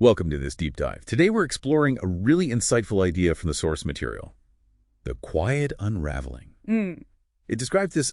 Welcome to this deep dive. Today we're exploring a really insightful idea from the source material, the quiet unraveling. It describes this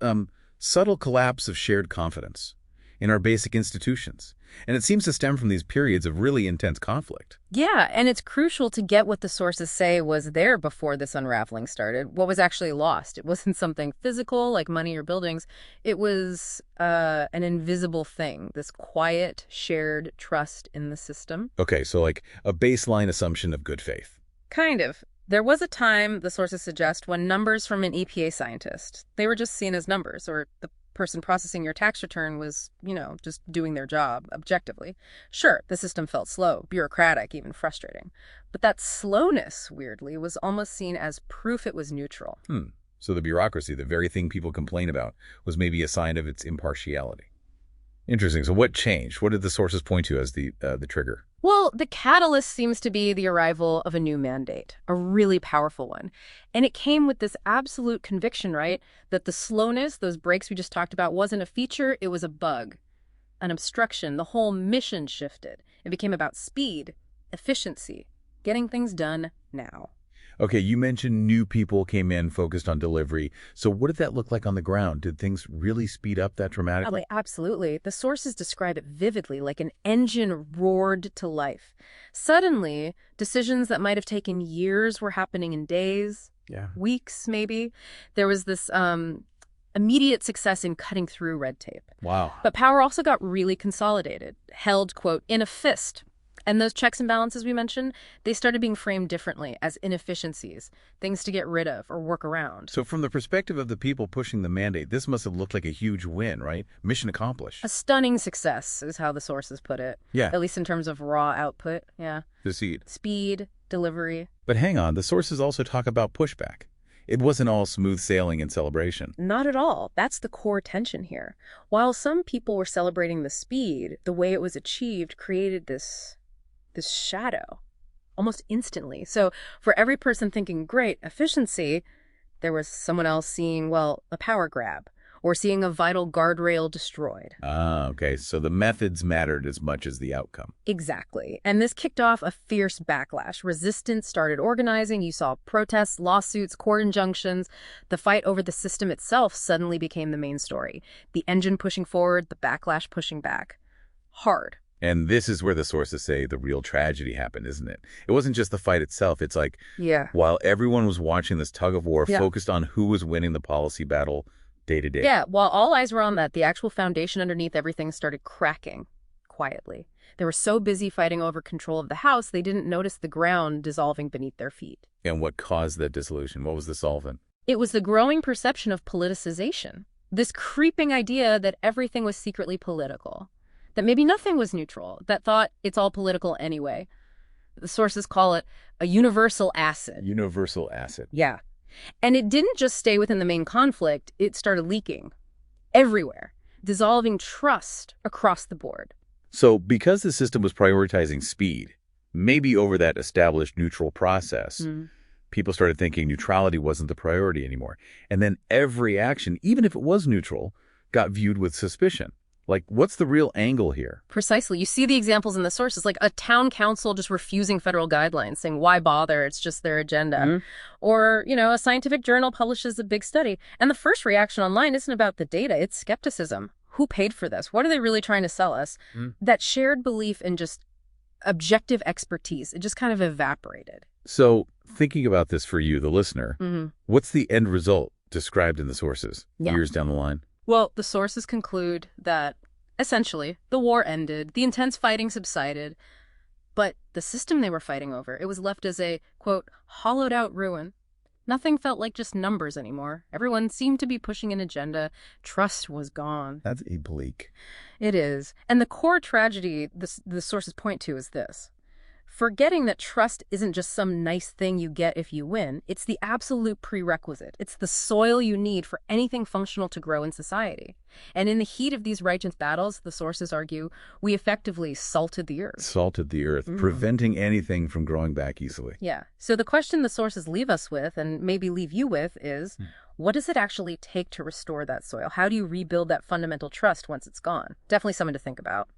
subtle collapse of shared confidence in our basic institutions, and it seems to stem from these periods of really intense conflict. Yeah, and it's crucial to get what the sources say was there before this unraveling started, what was actually lost. It wasn't something physical like money or buildings. It was an invisible thing, this quiet, shared trust in the system. Okay, so like a baseline assumption of good faith. Kind of. There was a time, the sources suggest, when numbers from an EPA scientist, they were just seen as numbers, or the person processing your tax return was, just doing their job objectively. Sure, the system felt slow, bureaucratic, even frustrating. But that slowness, weirdly, was almost seen as proof it was neutral. So the bureaucracy, the very thing people complain about, was maybe a sign of its impartiality. Interesting. So what changed? What did the sources point to as the trigger? Well, the catalyst seems to be the arrival of a new mandate, a really powerful one. And it came with this absolute conviction, right, that the slowness, those breaks we just talked about, wasn't a feature, it was a bug, an obstruction. The whole mission shifted. It became about speed, efficiency, getting things done now. Okay, you mentioned new people came in focused on delivery. So what did that look like on the ground? Did things really speed up that dramatically? Absolutely. The sources describe it vividly, like an engine roared to life. Suddenly, decisions that might have taken years were happening in days, weeks maybe. There was this immediate success in cutting through red tape. Wow. But power also got really consolidated, held, quote, in a fist. And those checks and balances we mentioned, they started being framed differently as inefficiencies, things to get rid of or work around. So from the perspective of the people pushing the mandate, this must have looked like a huge win, right? Mission accomplished. A stunning success is how the sources put it. Yeah. At least in terms of raw output, yeah. The seed. Speed, delivery. But hang on, the sources also talk about pushback. It wasn't all smooth sailing and celebration. Not at all. That's the core tension here. While some people were celebrating the speed, the way it was achieved created this shadow almost instantly. So for every person thinking, great, efficiency, there was someone else seeing, well, a power grab or seeing a vital guardrail destroyed. Okay. So the methods mattered as much as the outcome. Exactly. And this kicked off a fierce backlash. Resistance started organizing. You saw protests, lawsuits, court injunctions. The fight over the system itself suddenly became the main story. The engine pushing forward, the backlash pushing back. Hard. And this is where the sources say the real tragedy happened, isn't it? It wasn't just the fight itself. It's like, while everyone was watching this tug of war focused on who was winning the policy battle day to day. Yeah, while all eyes were on that, the actual foundation underneath everything started cracking quietly. They were so busy fighting over control of the house, they didn't notice the ground dissolving beneath their feet. And what caused that dissolution? What was the solvent? It was the growing perception of politicization. This creeping idea that everything was secretly political. That maybe nothing was neutral, that thought it's all political anyway. The sources call it a universal acid. Universal acid. Yeah. And it didn't just stay within the main conflict, it started leaking everywhere, dissolving trust across the board. So because the system was prioritizing speed, maybe over that established neutral process, people started thinking neutrality wasn't the priority anymore. And then every action, even if it was neutral, got viewed with suspicion. Like, what's the real angle here? Precisely. You see the examples in the sources, like a town council just refusing federal guidelines, saying, why bother? It's just their agenda. Or, a scientific journal publishes a big study. And the first reaction online isn't about the data, it's skepticism. Who paid for this? What are they really trying to sell us? That shared belief in just objective expertise, it just kind of evaporated. So thinking about this for you, the listener, what's the end result described in the sources years down the line? Well, the sources conclude that, essentially, the war ended, the intense fighting subsided, but the system they were fighting over, it was left as a, quote, hollowed-out ruin. Nothing felt like just numbers anymore. Everyone seemed to be pushing an agenda. Trust was gone. That's bleak. It is. And the core tragedy the sources point to is this. Forgetting that trust isn't just some nice thing you get if you win. It's the absolute prerequisite. It's the soil you need for anything functional to grow in society. And in the heat of these righteous battles, the sources argue, we effectively salted the earth. Salted the earth, preventing anything from growing back easily. Yeah. So the question the sources leave us with, and maybe leave you with, is what does it actually take to restore that soil? How do you rebuild that fundamental trust once it's gone? Definitely something to think about.